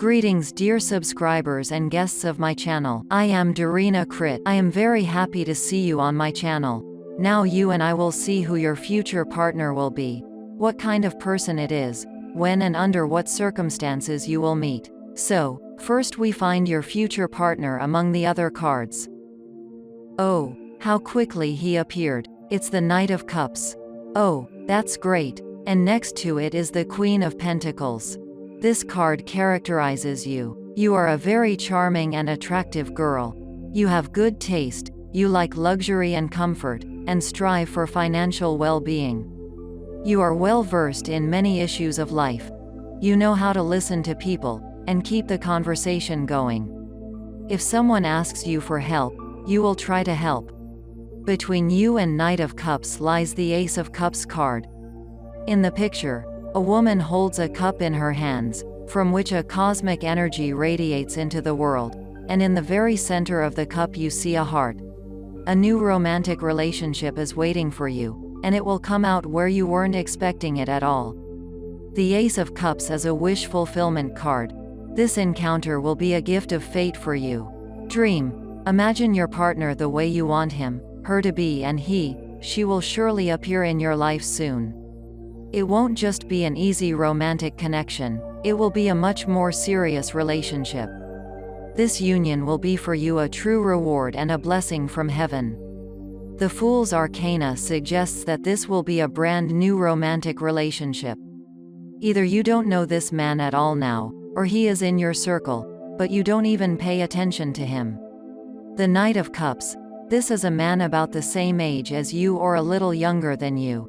Greetings dear subscribers and guests of my channel. I am Darina Crit. I am very happy to see you on my channel. Now you and I will see who your future partner will be, what kind of person it is, when and under what circumstances you will meet. So, first we find your future partner among the other cards. Oh, how quickly he appeared. It's the Knight of Cups. Oh, that's great. And next to it is the Queen of Pentacles. This card characterizes you. You are a very charming and attractive girl. You have good taste, you like luxury and comfort, and strive for financial well-being. You are well versed in many issues of life. You know how to listen to people, and keep the conversation going. If someone asks you for help, you will try to help. Between you and Knight of Cups lies the Ace of Cups card. In the picture, a woman holds a cup in her hands, from which a cosmic energy radiates into the world, and in the very center of the cup you see a heart. A new romantic relationship is waiting for you, and it will come out where you weren't expecting it at all. The Ace of Cups is a wish fulfillment card. This encounter will be a gift of fate for you. Dream. Imagine your partner the way you want him, her to be, and she will surely appear in your life soon. It won't just be an easy romantic connection, it will be a much more serious relationship. This union will be for you a true reward and a blessing from heaven. The Fool's Arcana suggests that this will be a brand new romantic relationship. Either you don't know this man at all now, or he is in your circle, but you don't even pay attention to him. The Knight of Cups. This is a man about the same age as you or a little younger than you.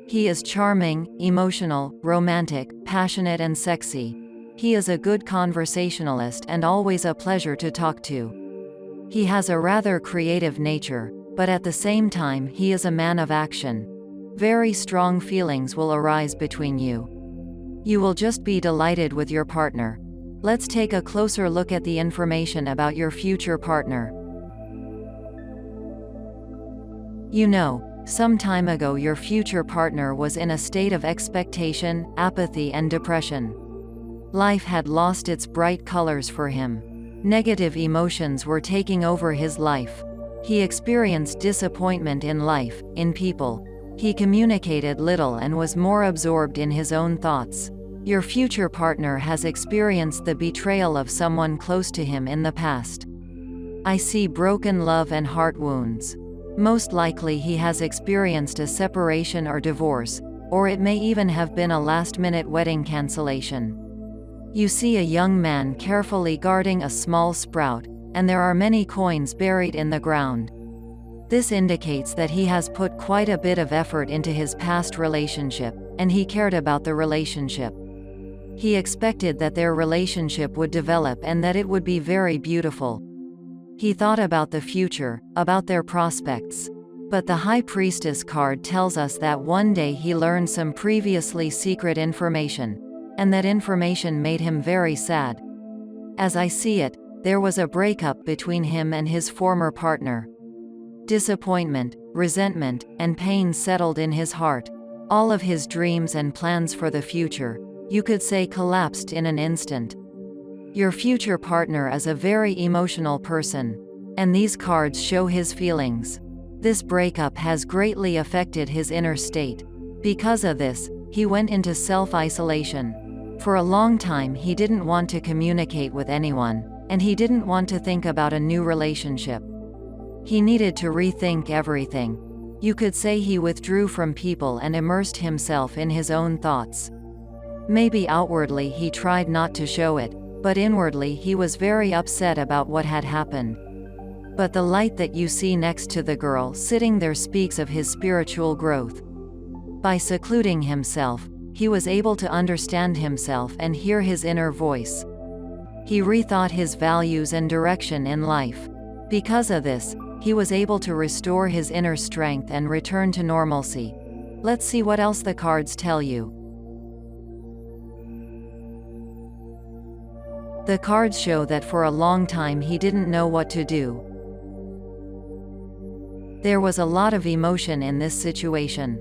He is charming, emotional, romantic, passionate and sexy. He is a good conversationalist and always a pleasure to talk to. He has a rather creative nature, but at the same time he is a man of action. Very strong feelings will arise between you. You will just be delighted with your partner. Let's take a closer look at the information about your future partner. You know, some time ago your future partner was in a state of expectation, apathy and depression. Life had lost its bright colors for him. Negative emotions were taking over his life. He experienced disappointment in life, in people. He communicated little and was more absorbed in his own thoughts. Your future partner has experienced the betrayal of someone close to him in the past. I see broken love and heart wounds. Most likely he has experienced a separation or divorce, or it may even have been a last-minute wedding cancellation. You see a young man carefully guarding a small sprout, and there are many coins buried in the ground. This indicates that he has put quite a bit of effort into his past relationship, and he cared about the relationship. He expected that their relationship would develop and that it would be very beautiful. He thought about the future, about their prospects. But the High Priestess card tells us that one day he learned some previously secret information, and that information made him very sad. As I see it, there was a breakup between him and his former partner. Disappointment, resentment, and pain settled in his heart. All of his dreams and plans for the future, you could say, collapsed in an instant. Your future partner is a very emotional person, and these cards show his feelings. This breakup has greatly affected his inner state. Because of this, he went into self-isolation. For a long time he didn't want to communicate with anyone, and he didn't want to think about a new relationship. He needed to rethink everything. You could say he withdrew from people and immersed himself in his own thoughts. Maybe outwardly he tried not to show it, but inwardly he was very upset about what had happened. But the light that you see next to the girl sitting there speaks of his spiritual growth. By secluding himself, he was able to understand himself and hear his inner voice. He rethought his values and direction in life. Because of this, he was able to restore his inner strength and return to normalcy. Let's see what else the cards tell you. The cards show that for a long time he didn't know what to do. There was a lot of emotion in this situation.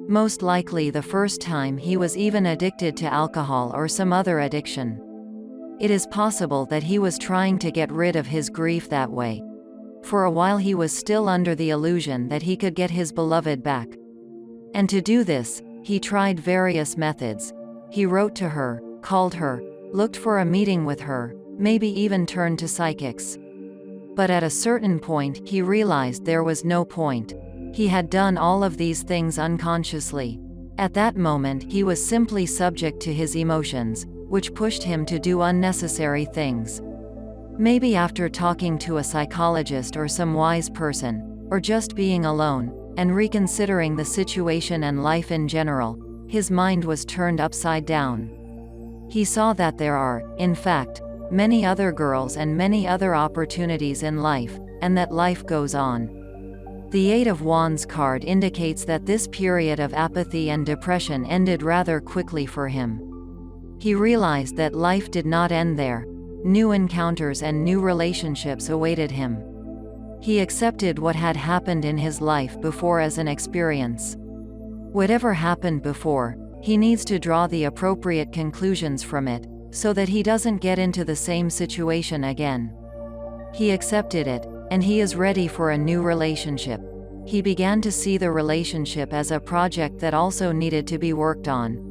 Most likely the first time he was even addicted to alcohol or some other addiction. It is possible that he was trying to get rid of his grief that way. For a while he was still under the illusion that he could get his beloved back. And to do this, he tried various methods. He wrote to her, called her, looked for a meeting with her, maybe even turned to psychics. But at a certain point, he realized there was no point. He had done all of these things unconsciously. At that moment, he was simply subject to his emotions, which pushed him to do unnecessary things. Maybe after talking to a psychologist or some wise person, or just being alone, and reconsidering the situation and life in general, his mind was turned upside down. He saw that there are, in fact, many other girls and many other opportunities in life, and that life goes on. The Eight of Wands card indicates that this period of apathy and depression ended rather quickly for him. He realized that life did not end there. New encounters and new relationships awaited him. He accepted what had happened in his life before as an experience. Whatever happened before, he needs to draw the appropriate conclusions from it, so that he doesn't get into the same situation again. He accepted it, and he is ready for a new relationship. He began to see the relationship as a project that also needed to be worked on.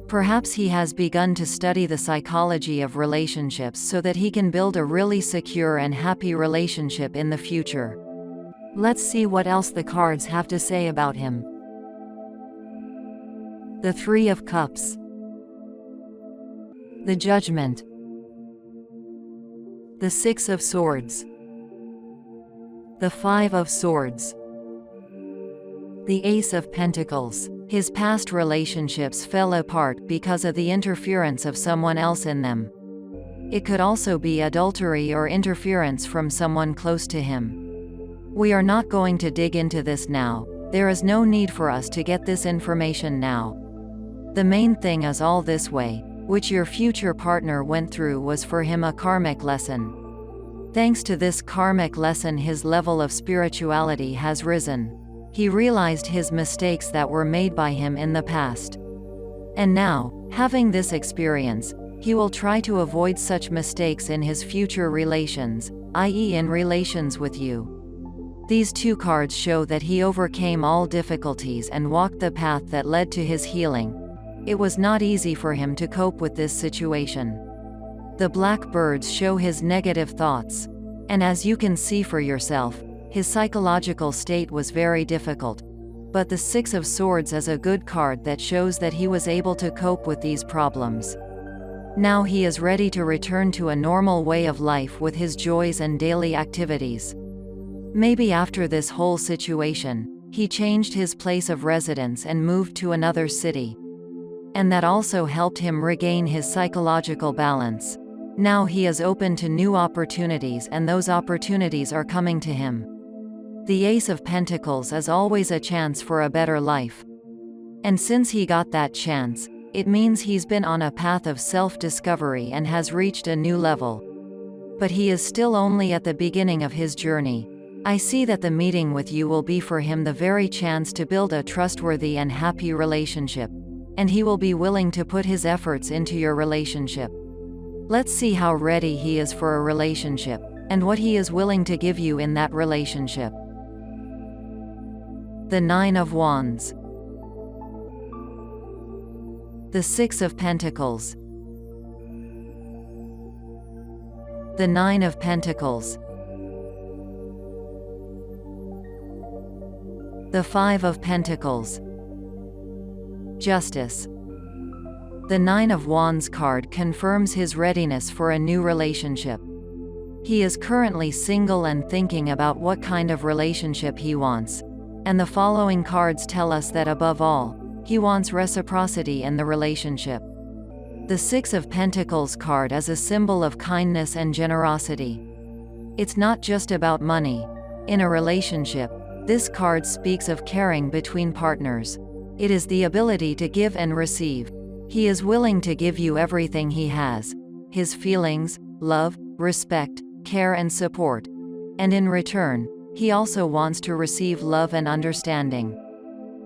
Perhaps he has begun to study the psychology of relationships so that he can build a really secure and happy relationship in the future. Let's see what else the cards have to say about him. The Three of Cups. The Judgment. The Six of Swords. The Five of Swords. The Ace of Pentacles. His past relationships fell apart because of the interference of someone else in them. It could also be adultery or interference from someone close to him. We are not going to dig into this now. There is no need for us to get this information now. The main thing is all this way, which your future partner went through, was for him a karmic lesson. Thanks to this karmic lesson, his level of spirituality has risen. He realized his mistakes that were made by him in the past. And now, having this experience, he will try to avoid such mistakes in his future relations, i.e. in relations with you. These two cards show that he overcame all difficulties and walked the path that led to his healing. It was not easy for him to cope with this situation. The black birds show his negative thoughts. And as you can see for yourself, his psychological state was very difficult. But the Six of Swords is a good card that shows that he was able to cope with these problems. Now he is ready to return to a normal way of life with his joys and daily activities. Maybe after this whole situation, he changed his place of residence and moved to another city. And that also helped him regain his psychological balance. Now he is open to new opportunities, and those opportunities are coming to him. The Ace of Pentacles is always a chance for a better life. And since he got that chance, it means he's been on a path of self-discovery and has reached a new level. But he is still only at the beginning of his journey. I see that the meeting with you will be for him the very chance to build a trustworthy and happy relationship. And he will be willing to put his efforts into your relationship. Let's see how ready he is for a relationship, and what he is willing to give you in that relationship. The Nine of Wands. The Six of Pentacles. The Nine of Pentacles. The Five of Pentacles. Justice. The Nine of Wands card confirms his readiness for a new relationship. He is currently single and thinking about what kind of relationship he wants. And the following cards tell us that above all, he wants reciprocity in the relationship. The Six of Pentacles card is a symbol of kindness and generosity. It's not just about money. In a relationship, this card speaks of caring between partners. It is the ability to give and receive. He is willing to give you everything he has, his feelings, love, respect, care and support. And in return, he also wants to receive love and understanding.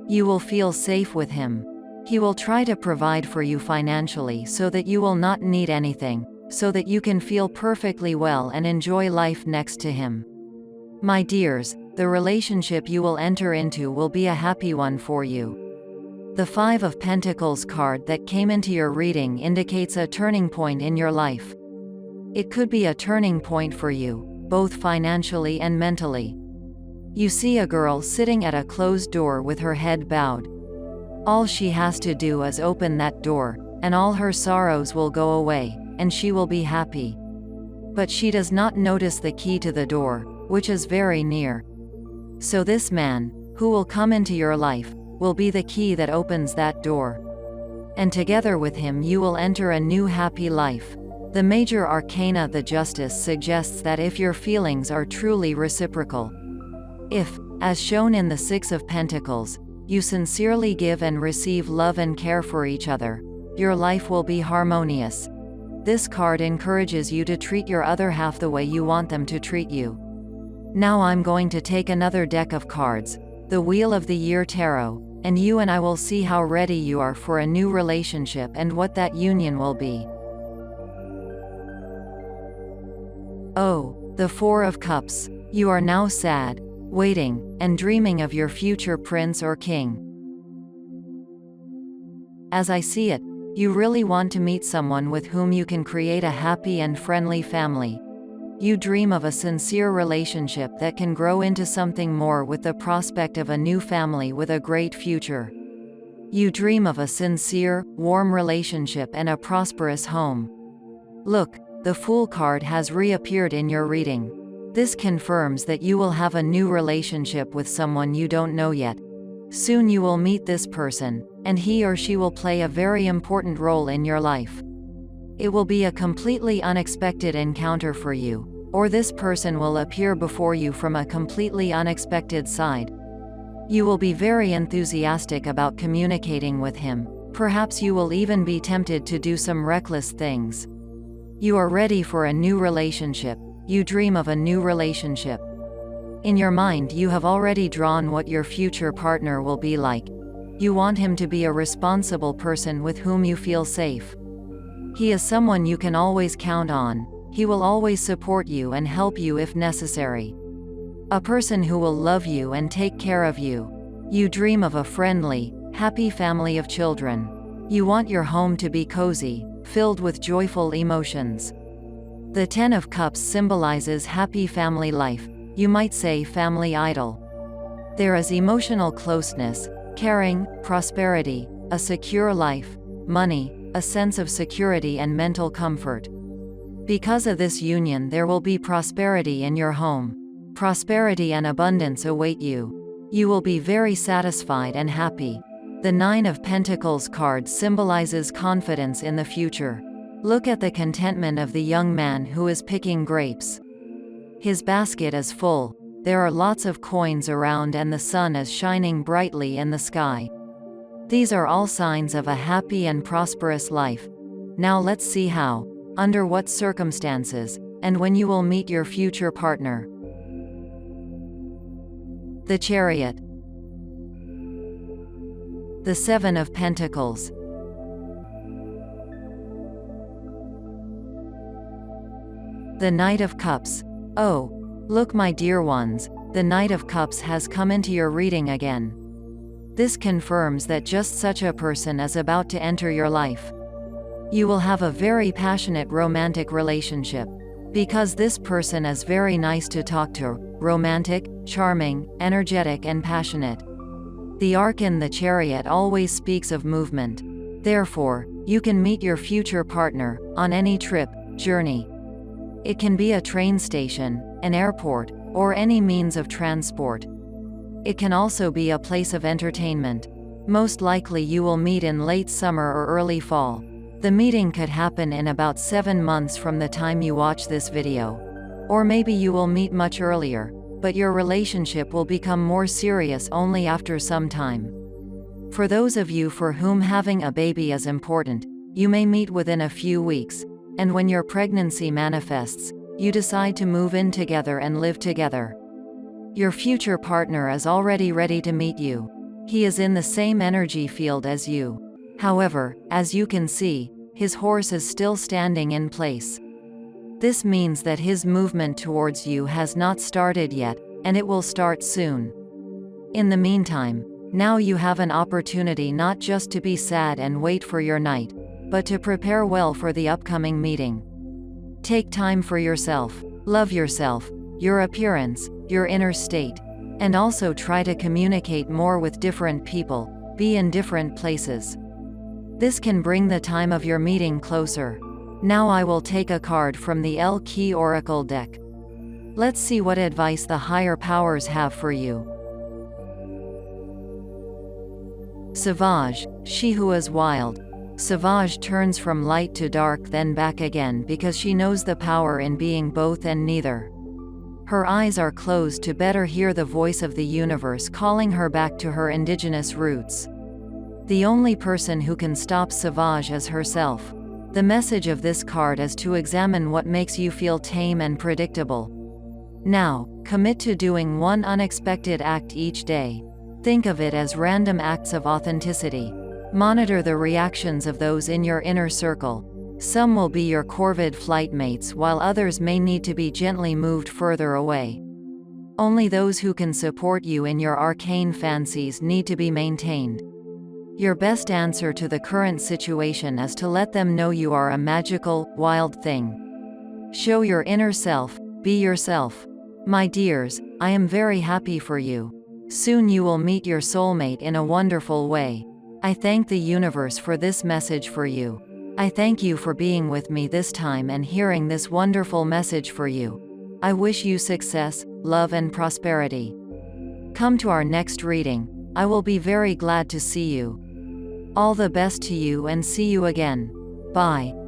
You will feel safe with him. He will try to provide for you financially so that you will not need anything, so that you can feel perfectly well and enjoy life next to him. My dears, the relationship you will enter into will be a happy one for you. The Five of Pentacles card that came into your reading indicates a turning point in your life. It could be a turning point for you, both financially and mentally. You see a girl sitting at a closed door with her head bowed. All she has to do is open that door, and all her sorrows will go away, and she will be happy. But she does not notice the key to the door, which is very near. So this man, who will come into your life, will be the key that opens that door. And together with him you will enter a new happy life. The major arcana, the Justice, suggests that if your feelings are truly reciprocal, if, as shown in the Six of Pentacles, you sincerely give and receive love and care for each other, your life will be harmonious. This card encourages you to treat your other half the way you want them to treat you. Now I'm going to take another deck of cards, the Wheel of the Year Tarot, and you and I will see how ready you are for a new relationship and what that union will be. Oh, the Four of Cups. You are now sad, waiting, and dreaming of your future prince or king. As I see it, you really want to meet someone with whom you can create a happy and friendly family. You dream of a sincere relationship that can grow into something more with the prospect of a new family with a great future. You dream of a sincere, warm relationship and a prosperous home. Look, the Fool card has reappeared in your reading. This confirms that you will have a new relationship with someone you don't know yet. Soon you will meet this person, and he or she will play a very important role in your life. It will be a completely unexpected encounter for you, or this person will appear before you from a completely unexpected side. You will be very enthusiastic about communicating with him. Perhaps you will even be tempted to do some reckless things. You are ready for a new relationship. You dream of a new relationship. In your mind you have already drawn what your future partner will be like. You want him to be a responsible person with whom you feel safe. He is someone you can always count on. He will always support you and help you if necessary. A person who will love you and take care of you. You dream of a friendly, happy family of children. You want your home to be cozy, filled with joyful emotions. The Ten of Cups symbolizes happy family life, you might say family idol. There is emotional closeness, caring, prosperity, a secure life, money, a sense of security and mental comfort. Because of this union there will be prosperity in your home. Prosperity and abundance await you. You will be very satisfied and happy. The Nine of Pentacles card symbolizes confidence in the future. Look at the contentment of the young man who is picking grapes. His basket is full, there are lots of coins around and the sun is shining brightly in the sky. These are all signs of a happy and prosperous life. Now let's see how, under what circumstances, and when you will meet your future partner. The Chariot. The Seven of Pentacles. The Knight of Cups. Oh, look my dear ones, the Knight of Cups has come into your reading again. This confirms that just such a person is about to enter your life. You will have a very passionate romantic relationship. Because this person is very nice to talk to, romantic, charming, energetic and passionate. The arcane the Chariot always speaks of movement. Therefore, you can meet your future partner on any trip, journey. It can be a train station, an airport, or any means of transport. It can also be a place of entertainment. Most likely you will meet in late summer or early fall. The meeting could happen in about 7 months from the time you watch this video. Or maybe you will meet much earlier, but your relationship will become more serious only after some time. For those of you for whom having a baby is important, you may meet within a few weeks. And when your pregnancy manifests, you decide to move in together and live together. Your future partner is already ready to meet you. He is in the same energy field as you. However, as you can see, his horse is still standing in place. This means that his movement towards you has not started yet, and it will start soon. In the meantime, now you have an opportunity not just to be sad and wait for your knight, but to prepare well for the upcoming meeting. Take time for yourself. Love yourself, your appearance, your inner state, and also try to communicate more with different people, be in different places. This can bring the time of your meeting closer. Now I will take a card from the El Key Oracle deck. Let's see what advice the higher powers have for you. Sauvage, she who is wild. Sauvage turns from light to dark then back again because she knows the power in being both and neither. Her eyes are closed to better hear the voice of the universe calling her back to her indigenous roots. The only person who can stop Sauvage is herself. The message of this card is to examine what makes you feel tame and predictable. Now, commit to doing one unexpected act each day. Think of it as random acts of authenticity. Monitor the reactions of those in your inner circle. Some will be your corvid flightmates while others may need to be gently moved further away. Only those who can support you in your arcane fancies need to be maintained. Your best answer to the current situation is to let them know you are a magical, wild thing. Show your inner self, be yourself. My dears, I am very happy for you. Soon you will meet your soulmate in a wonderful way. I thank the universe for this message for you. I thank you for being with me this time and hearing this wonderful message for you. I wish you success, love and prosperity. Come to our next reading. I will be very glad to see you. All the best to you and see you again. Bye.